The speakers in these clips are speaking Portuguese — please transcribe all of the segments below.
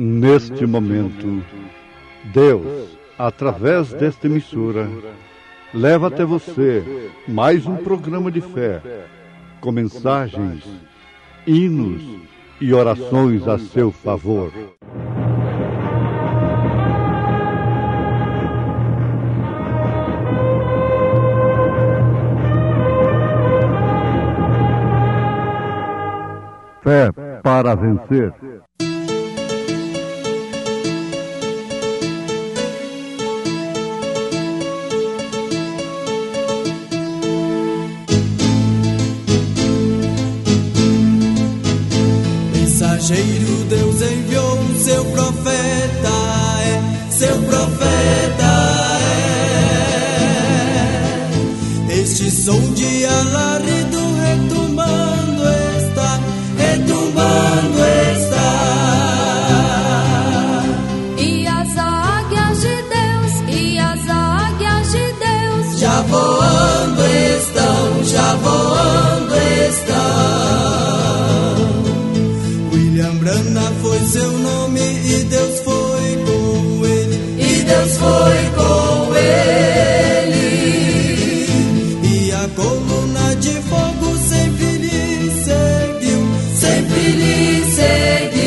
Neste momento, Deus, através desta emissora, leva até você mais um programa de fé, com mensagens, hinos e orações a seu favor. Fé para vencer. Mensageiro, Deus enviou seu profeta, seu profeta Este som de alarido retumbando está, retumbando está. E as águias de Deus, e as águias de Deus já voando estão, já voando estão. Brana foi seu nome e Deus foi com ele, e Deus foi com ele. E a coluna de fogo sempre lhe seguiu, sempre lhe seguiu.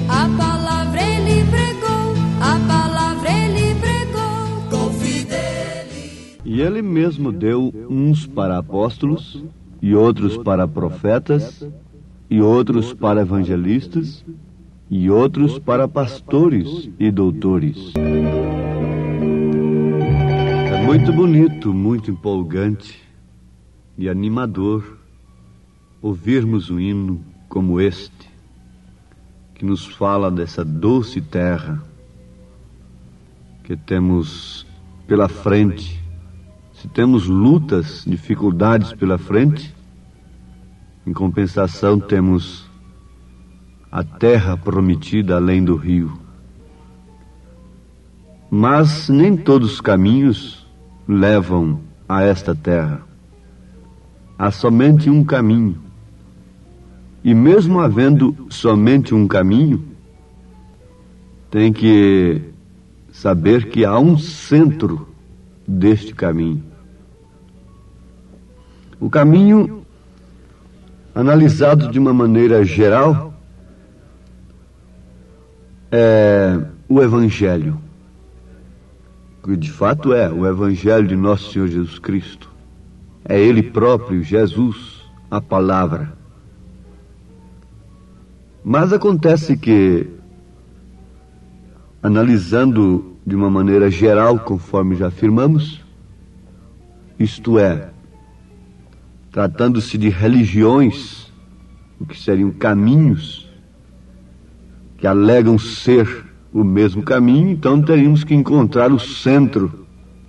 A palavra ele pregou, a palavra ele pregou com fidelidade. E ele mesmo deu uns para apóstolos, e outros para profetas, e outros para evangelistas, e outros para pastores e doutores. É muito bonito, muito empolgante e animador ouvirmos um hino como este, que nos fala dessa doce terra que temos pela frente. Se temos lutas, dificuldades pela frente, em compensação, temos a terra prometida além do rio. Mas nem todos os caminhos levam a esta terra. Há somente um caminho. E mesmo havendo somente um caminho, tem que saber que há um centro deste caminho. O caminho, analisado de uma maneira geral, é o Evangelho, que de fato é o Evangelho de Nosso Senhor Jesus Cristo. É Ele próprio, Jesus, a palavra. Mas acontece que, analisando de uma maneira geral, conforme já afirmamos, isto é, tratando-se de religiões, o que seriam caminhos que alegam ser o mesmo caminho, então teríamos que encontrar o centro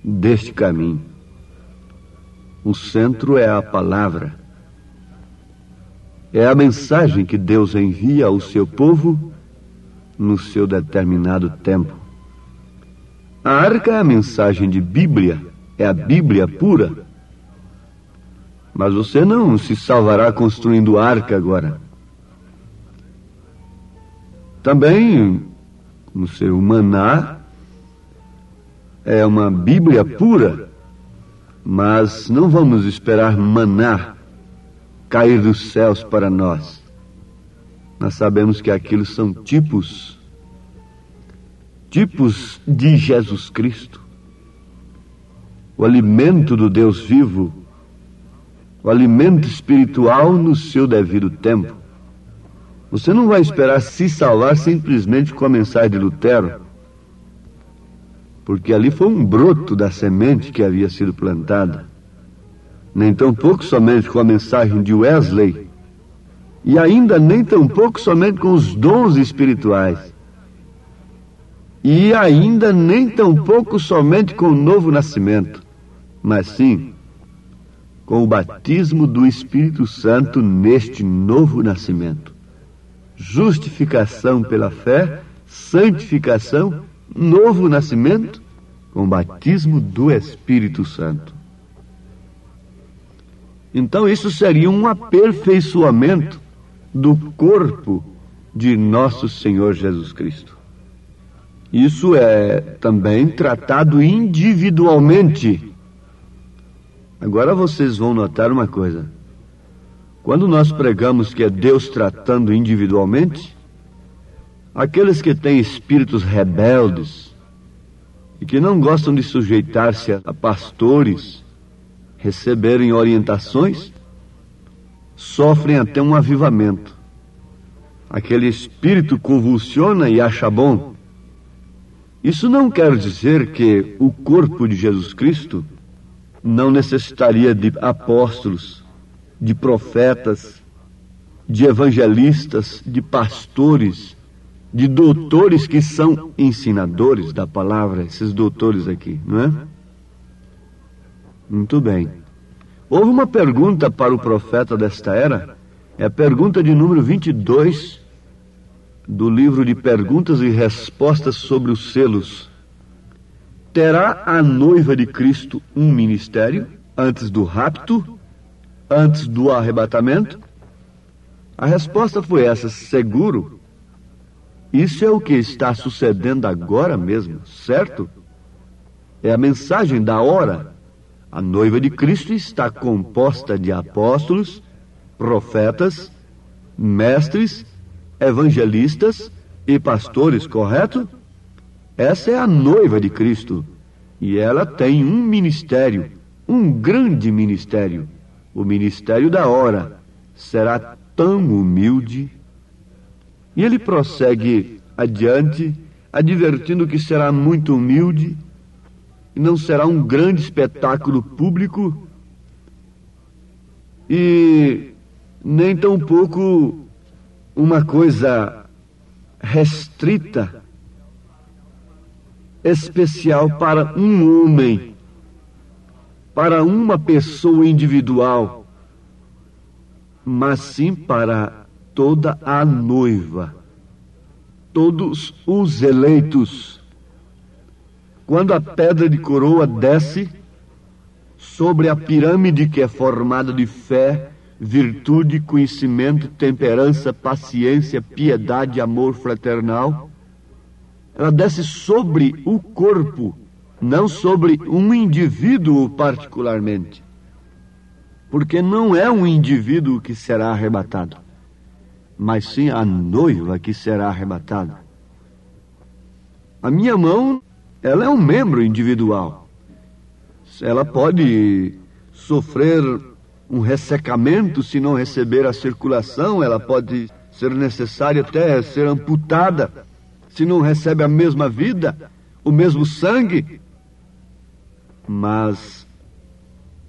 deste caminho. O centro é a palavra. É a mensagem que Deus envia ao seu povo no seu determinado tempo. A arca é a mensagem de Bíblia, é a Bíblia pura. Mas você não se salvará construindo arca agora. Também, como ser o maná, é uma Bíblia pura, mas não vamos esperar maná cair dos céus para nós. Nós sabemos que aquilo são tipos de Jesus Cristo, o alimento do Deus vivo, o alimento espiritual no seu devido tempo. Você não vai esperar se salvar simplesmente com a mensagem de Lutero, porque ali foi um broto da semente que havia sido plantada. Nem tampouco somente com a mensagem de Wesley, e ainda nem tampouco somente com os dons espirituais. e ainda nem tampouco somente com o novo nascimento, mas sim com o batismo do Espírito Santo neste novo nascimento. Justificação pela fé, santificação, novo nascimento, com o batismo do Espírito Santo. Então isso seria um aperfeiçoamento do corpo de nosso Senhor Jesus Cristo. Isso é também tratado individualmente. Agora vocês vão notar uma coisa. Quando nós pregamos que é Deus tratando individualmente, aqueles que têm espíritos rebeldes e que não gostam de sujeitar-se a pastores, receberem orientações, sofrem até um avivamento. Aquele espírito convulsiona e acha bom. Isso não quer dizer que o corpo de Jesus Cristo não necessitaria de apóstolos, de profetas, de evangelistas, de pastores, de doutores que são ensinadores da palavra, esses doutores aqui, não é? Muito bem. Houve uma pergunta para o profeta desta era, é a pergunta de número 22 do livro de Perguntas e Respostas sobre os Selos. Terá a noiva de Cristo um ministério antes do rapto, antes do arrebatamento? A resposta foi essa: seguro. Isso é o que está sucedendo agora mesmo, certo? É a mensagem da hora. A noiva de Cristo está composta de apóstolos, profetas, mestres, evangelistas e pastores, correto? Essa é a noiva de Cristo. E ela tem um ministério, um grande ministério. O ministério da hora será tão humilde. E ele prossegue adiante, advertindo que será muito humilde, e não será um grande espetáculo público, e nem tampouco uma coisa restrita, especial para um homem, para uma pessoa individual, mas sim para toda a noiva, todos os eleitos. Quando a pedra de coroa desce sobre a pirâmide que é formada de fé, virtude, conhecimento, temperança, paciência, piedade, amor fraternal, ela desce sobre o corpo, não sobre um indivíduo particularmente. Porque não é um indivíduo que será arrebatado, mas sim a noiva que será arrebatada. A minha mão, ela é um membro individual. Ela pode sofrer um ressecamento se não receber a circulação, ela pode ser necessária até ser amputada se não recebe a mesma vida, o mesmo sangue. Mas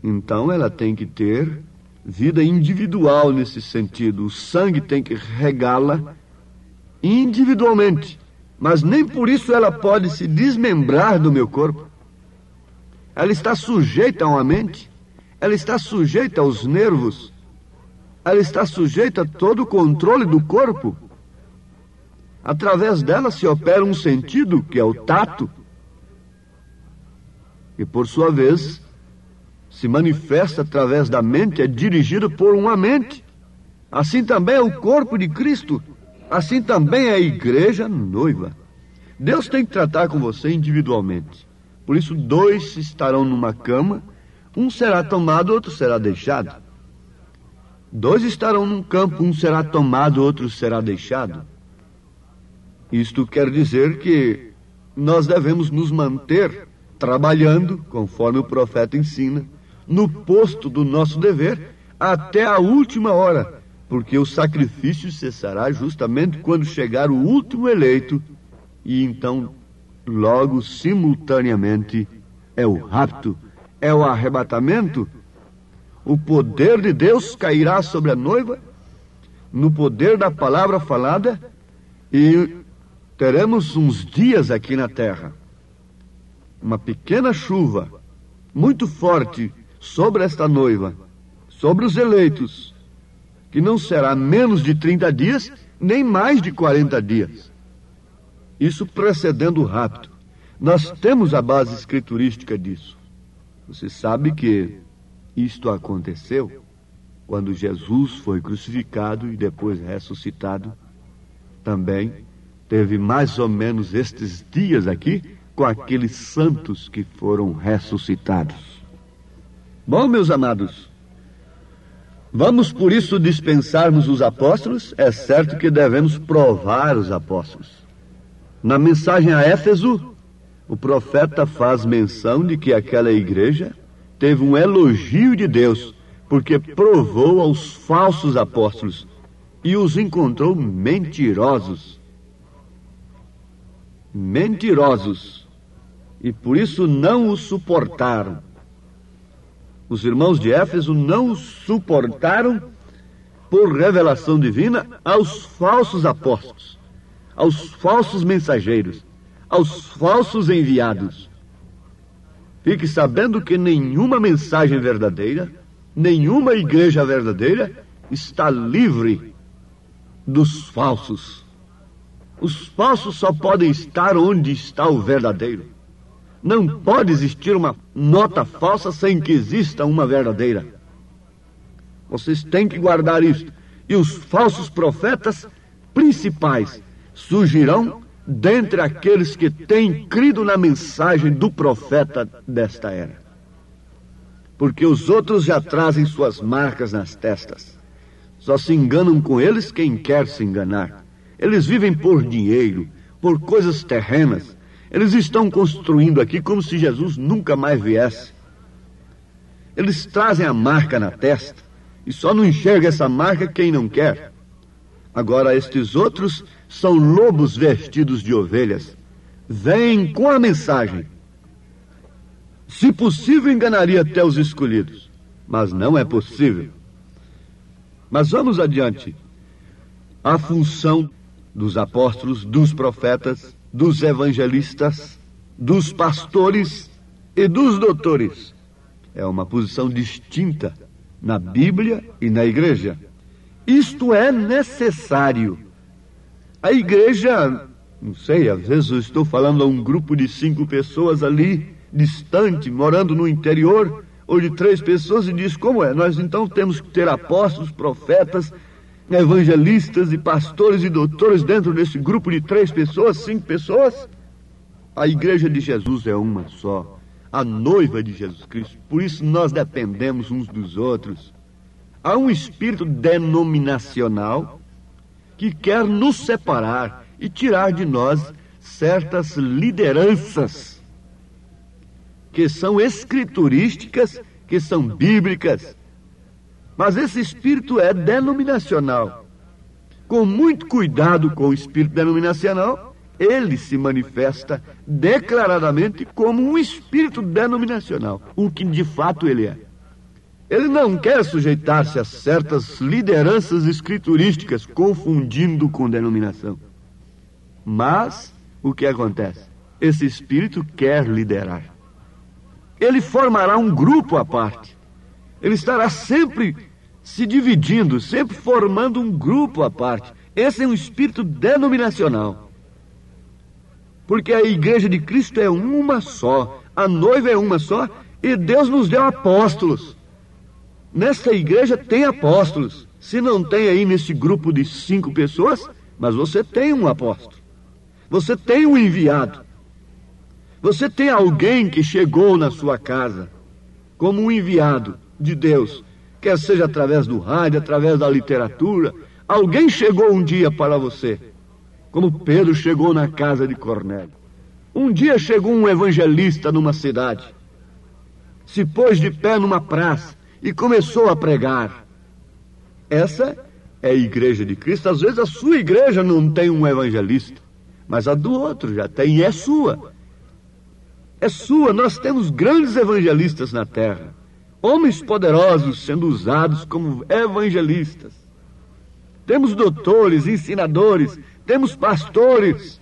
então ela tem que ter vida individual nesse sentido. O sangue tem que regá-la individualmente. Mas nem por isso ela pode se desmembrar do meu corpo. Ela está sujeita a uma mente, ela está sujeita aos nervos, ela está sujeita a todo o controle do corpo. Através dela se opera um sentido, que é o tato, e por sua vez se manifesta através da mente, é dirigido por uma mente. Assim também é o corpo de Cristo, assim também é a igreja noiva. Deus tem que tratar com você individualmente. Por isso, 2 estarão numa cama, um será tomado, outro será deixado. 2 estarão num campo, um será tomado, outro será deixado. Isto quer dizer que nós devemos nos manter trabalhando, conforme o profeta ensina, no posto do nosso dever, até a última hora, porque o sacrifício cessará justamente quando chegar o último eleito, e então, logo, simultaneamente, é o rapto, é o arrebatamento. O poder de Deus cairá sobre a noiva, no poder da palavra falada, e teremos uns dias aqui na terra, uma pequena chuva muito forte sobre esta noiva, sobre os eleitos, que não será menos de 30 dias, nem mais de 40 dias. Isso precedendo o rapto. Nós temos a base escriturística disso. Você sabe que isto aconteceu quando Jesus foi crucificado e depois ressuscitado. Também teve mais ou menos estes dias aqui com aqueles santos que foram ressuscitados. Bom, meus amados, vamos por isso dispensarmos os apóstolos? É certo que devemos provar os apóstolos. Na mensagem a Éfeso, o profeta faz menção de que aquela igreja teve um elogio de Deus, porque provou aos falsos apóstolos e os encontrou mentirosos. Mentirosos. E por isso não os suportaram. Os irmãos de Éfeso não os suportaram por revelação divina aos falsos apóstolos, aos falsos mensageiros, aos falsos enviados. Fique sabendo que nenhuma mensagem verdadeira, nenhuma igreja verdadeira está livre dos falsos. Os falsos só podem estar onde está o verdadeiro. Não pode existir uma nota falsa sem que exista uma verdadeira. Vocês têm que guardar isso. E os falsos profetas principais surgirão dentre aqueles que têm crido na mensagem do profeta desta era. Porque os outros já trazem suas marcas nas testas. Só se enganam com eles quem quer se enganar. Eles vivem por dinheiro, por coisas terrenas. Eles estão construindo aqui como se Jesus nunca mais viesse. Eles trazem a marca na testa e só não enxerga essa marca quem não quer. Agora estes outros são lobos vestidos de ovelhas. Vêm com a mensagem. Se possível, enganaria até os escolhidos, mas não é possível. Mas vamos adiante. A função dos apóstolos, dos profetas, dos evangelistas, dos pastores e dos doutores é uma posição distinta na Bíblia e na igreja. Isto é necessário. A igreja, não sei, às vezes eu estou falando a um grupo de 5 pessoas ali, distante, morando no interior, ou de 3 pessoas, e diz como é. Nós então temos que ter apóstolos, profetas, evangelistas e pastores e doutores dentro desse grupo de 3 pessoas, 5 pessoas. A igreja de Jesus é uma só, a noiva de Jesus Cristo. Por isso nós dependemos uns dos outros. Há um espírito denominacional que quer nos separar e tirar de nós certas lideranças que são escriturísticas, que são bíblicas. Mas esse espírito é denominacional. Com muito cuidado com o espírito denominacional, ele se manifesta declaradamente como um espírito denominacional, o que de fato ele é. Ele não quer sujeitar-se a certas lideranças escriturísticas, confundindo com denominação. Mas o que acontece? Esse espírito quer liderar. Ele formará um grupo à parte. Ele estará sempre se dividindo, sempre formando um grupo à parte. Esse é um espírito denominacional. Porque a igreja de Cristo é uma só, a noiva é uma só, e Deus nos deu apóstolos. Nesta igreja tem apóstolos. Se não tem aí nesse grupo de 5 pessoas, mas você tem um apóstolo. Você tem um enviado. Você tem alguém que chegou na sua casa como um enviado de Deus, quer seja através do rádio, através da literatura. Alguém chegou um dia para você, como Pedro chegou na casa de Cornélio. Um dia chegou um evangelista numa cidade, se pôs de pé numa praça e começou a pregar. Essa é a igreja de Cristo. Às vezes a sua igreja não tem um evangelista, mas a do outro já tem, e é sua. É sua. Nós temos grandes evangelistas na terra, homens poderosos sendo usados como evangelistas. Temos doutores, ensinadores, temos pastores,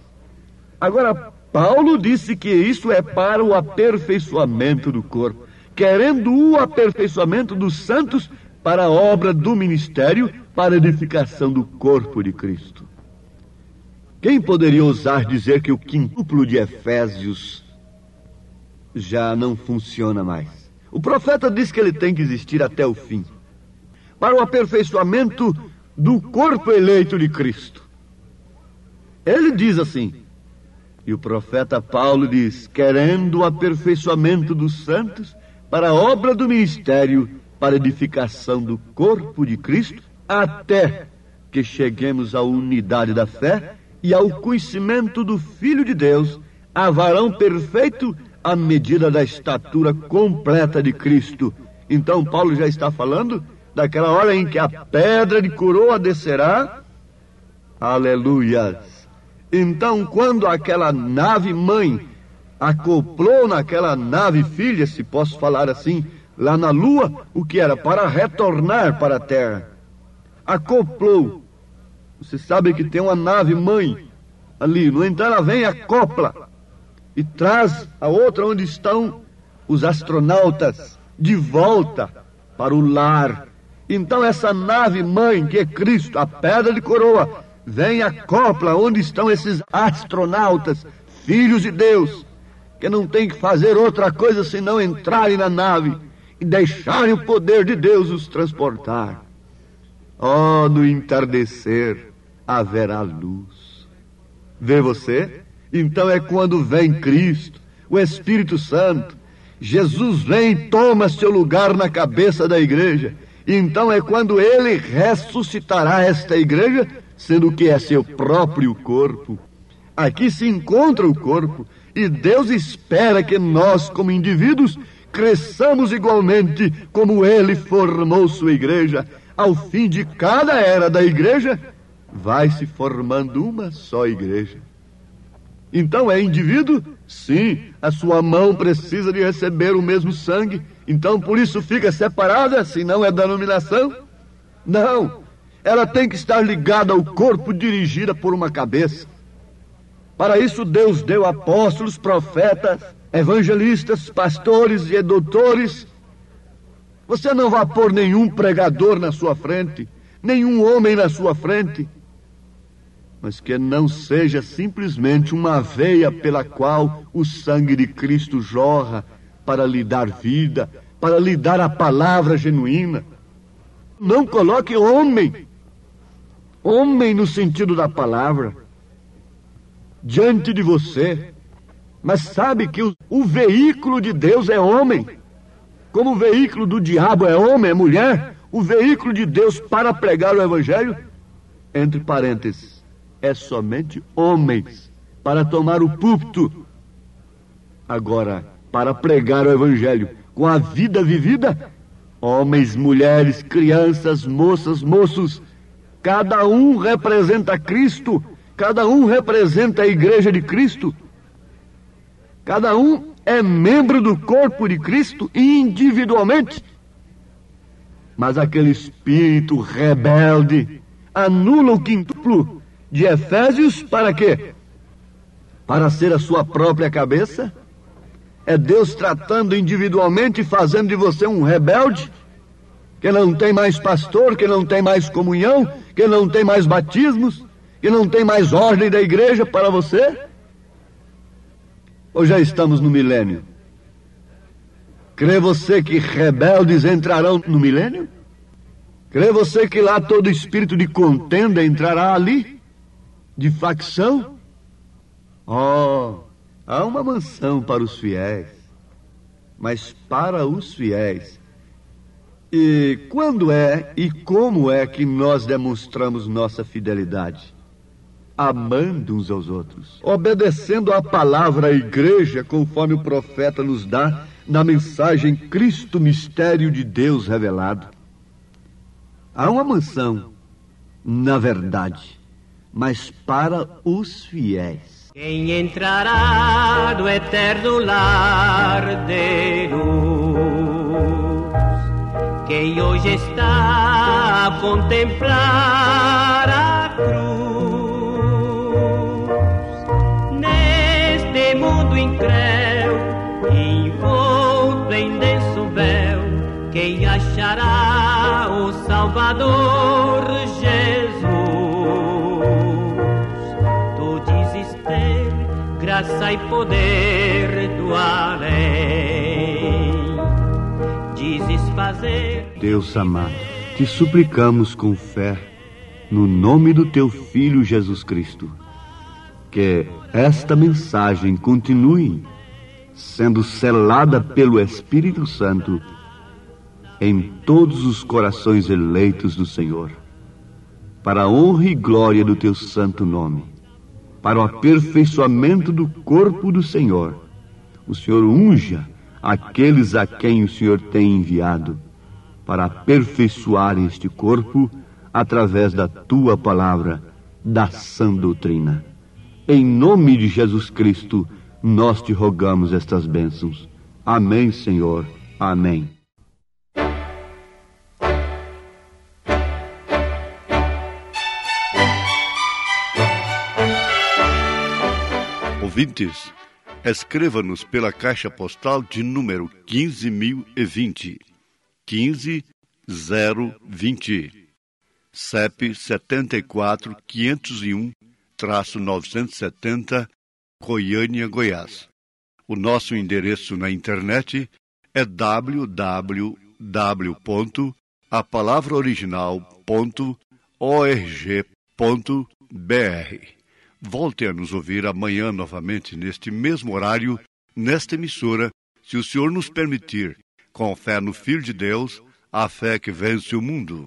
Agora, Paulo disse que isso é para o aperfeiçoamento do corpo, querendo o aperfeiçoamento dos santos para a obra do ministério, para a edificação do corpo de Cristo. Quem poderia ousar dizer que o quintuplo de Efésios já não funciona mais? O profeta diz que ele tem que existir até o fim, para o aperfeiçoamento do corpo eleito de Cristo. Ele diz assim, e o profeta Paulo diz, querendo o aperfeiçoamento dos santos para a obra do ministério, para a edificação do corpo de Cristo, até que cheguemos à unidade da fé e ao conhecimento do Filho de Deus, a varão perfeito, à medida da estatura completa de Cristo. Então Paulo já está falando daquela hora em que a pedra de coroa descerá. Aleluias! Então, quando aquela nave mãe acoplou naquela nave filha, se posso falar assim, lá na lua, o que era? Para retornar para a terra. Acoplou. Você sabe que tem uma nave mãe ali, no entanto ela vem e acopla e traz a outra onde estão os astronautas de volta para o lar. Então essa nave mãe, que é Cristo, a pedra de coroa, vem e acopla onde estão esses astronautas, filhos de Deus, que não tem que fazer outra coisa senão entrarem na nave e deixarem o poder de Deus os transportar. Oh, no entardecer haverá luz. Vê você? Então é quando vem Cristo, o Espírito Santo. Jesus vem e toma seu lugar na cabeça da igreja. Então é quando ele ressuscitará esta igreja, sendo que é seu próprio corpo. Aqui se encontra o corpo, e Deus espera que nós, como indivíduos, cresçamos igualmente como ele formou sua igreja. Ao fim de cada era da igreja, vai se formando uma só igreja. Então é indivíduo? Sim, a sua mão precisa de receber o mesmo sangue. Então por isso fica separada, se não é denominação? Não, ela tem que estar ligada ao corpo, dirigida por uma cabeça. Para isso Deus deu apóstolos, profetas, evangelistas, pastores e doutores. Você não vai pôr nenhum pregador na sua frente, nenhum homem na sua frente, mas que não seja simplesmente uma veia pela qual o sangue de Cristo jorra para lhe dar vida, para lhe dar a palavra genuína. Não coloque homem no sentido da palavra, diante de você, mas sabe que o veículo de Deus é homem. Como o veículo do diabo é homem, é mulher, o veículo de Deus para pregar o evangelho, entre parênteses, é somente homens para tomar o púlpito. Agora, para pregar o evangelho com a vida vivida, homens, mulheres, crianças, moças, moços, cada um representa Cristo, cada um representa a igreja de Cristo, cada um é membro do corpo de Cristo individualmente. Mas aquele espírito rebelde anula o quintuplo de Efésios para quê? Para ser a sua própria cabeça? É Deus tratando individualmente e fazendo de você um rebelde, que não tem mais pastor, que não tem mais comunhão, que não tem mais batismos, que não tem mais ordem da igreja para você? Ou já estamos no milênio? Crê você que rebeldes entrarão no milênio? Crê você que lá todo espírito de contenda entrará ali? De facção? Oh, há uma mansão para os fiéis, mas para os fiéis. E quando é e como é que nós demonstramos nossa fidelidade? Amando uns aos outros, obedecendo a palavra à igreja, conforme o profeta nos dá na mensagem Cristo, mistério de Deus revelado. Há uma mansão, na verdade, mas para os fiéis. Quem entrará no eterno lar de luz? Quem hoje está a contemplar a cruz? todo incréu, envolto em denso véu, quem achará o Salvador Jesus? Tu dizes ter graça e poder do além, dizes fazer... Deus amado, te suplicamos com fé, no nome do teu Filho Jesus Cristo, que esta mensagem continue sendo selada pelo Espírito Santo em todos os corações eleitos do Senhor, para a honra e glória do teu santo nome, para o aperfeiçoamento do corpo do Senhor. O Senhor unja aqueles a quem o Senhor tem enviado para aperfeiçoar este corpo através da tua palavra, da sã doutrina. Em nome de Jesus Cristo, nós te rogamos estas bênçãos. Amém, Senhor. Amém. Ouvintes, escreva-nos pela caixa postal de número 15.020, 15020, CEP 74.501-970, Goiânia, Goiás. O nosso endereço na internet é www.apalavraoriginal.org.br. Volte a nos ouvir amanhã novamente neste mesmo horário, nesta emissora, se o Senhor nos permitir, com fé no Filho de Deus, a fé que vence o mundo.